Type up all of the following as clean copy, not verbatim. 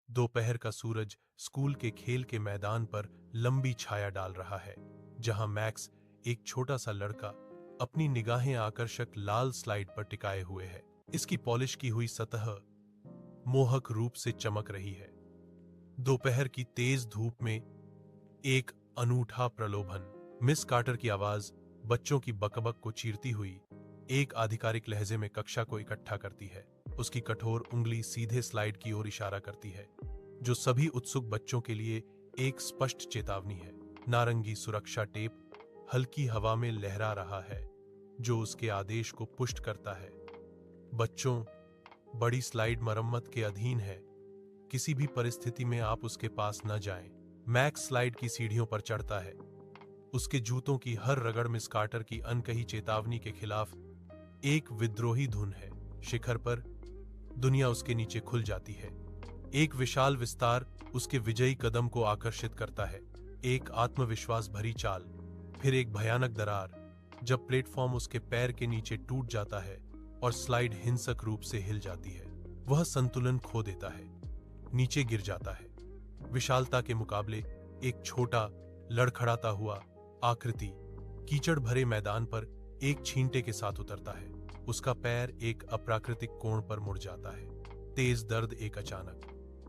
दोपहर का सूरज स्कूल के खेल के मैदान पर लंबी छाया डाल रहा है, जहां मैक्स, एक छोटा सा लड़का, अपनी निगाहें आकर्षक लाल स्लाइड पर टिकाए हुए है। इसकी पॉलिश की हुई सतह मोहक रूप से चमक रही है। दोपहर की तेज धूप में एक अनूठा प्रलोभन। मिस कार्टर की आवाज बच्चों की बकबक को चीरती हुई एक आधिकारिक लहजे में कक्षा को इकट्ठा करती है। उसकी कठोर उंगली सीधे स्लाइड की ओर इशारा करती है, जो सभी उत्सुक बच्चों के लिए एक स्पष्ट चेतावनी है। नारंगी सुरक्षा टेप हल्की हवा में लहरा रहा है, जो उसके आदेश को पुष्ट करता है। बच्चों, बड़ी स्लाइड मरम्मत के अधीन है। किसी भी परिस्थिति में आप उसके पास न जाएं। मैक्स स्लाइड की सीढ़ियों पर चढ़ता है। उसके जूतों की हर रगड़ मिस कार्टर की अनकही चेतावनी के खिलाफ एक विद्रोही धुन है। शिखर पर दुनिया उसके नीचे खुल जाती है। एक विशाल विस्तार उसके विजयी कदम को आकर्षित करता है। एक आत्मविश्वास भरी चाल, फिर एक भयानक दरार, जब प्लेटफॉर्म उसके पैर के नीचे टूट जाता है और स्लाइड हिंसक रूप से हिल जाती है। वह संतुलन खो देता है, नीचे गिर जाता है। विशालता के मुकाबले एक छोटा, लड़खड़ाता हुआ आकृति कीचड़ भरे मैदान पर एक छींटे के साथ उतरता है। उसका पैर एक अप्राकृतिक कोण पर मुड़ जाता है। तेज दर्द एक अचानक,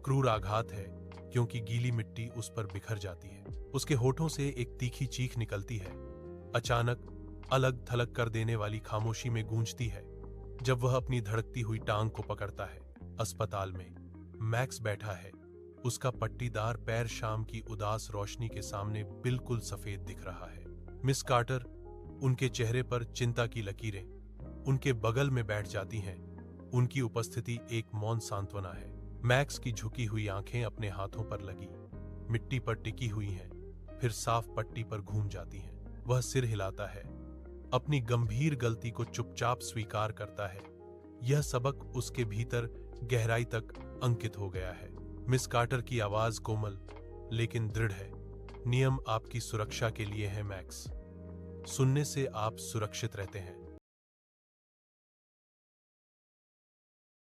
क्रूर आघात है, क्योंकि गीली मिट्टी उस पर बिखर जाती है। उसके होठों से एक तीखी चीख निकलती है, अचानक अलग थलग कर देने वाली खामोशी में गूंजती है, जब वह अपनी धड़कती हुई टांग को पकड़ता है। अस्पताल में मैक्स बैठा है। उसका पट्टीदार पैर शाम की उदास रोशनी के सामने बिल्कुल सफेद दिख रहा है। मिस कार्टर, उनके चेहरे पर चिंता की लकीरें, उनके बगल में बैठ जाती हैं। उनकी उपस्थिति एक मौन सांत्वना है। मैक्स की झुकी हुई आंखें अपने हाथों पर लगी, मिट्टी पर टिकी हुई हैं, फिर साफ पट्टी पर घूम जाती हैं। वह सिर हिलाता है, अपनी गंभीर गलती को चुपचाप स्वीकार करता है। यह सबक उसके भीतर गहराई तक अंकित हो गया है। मिस कार्टर की आवाज कोमल लेकिन दृढ़ है। नियम आपकी सुरक्षा के लिए है मैक्स। सुनने से आप सुरक्षित रहते हैं।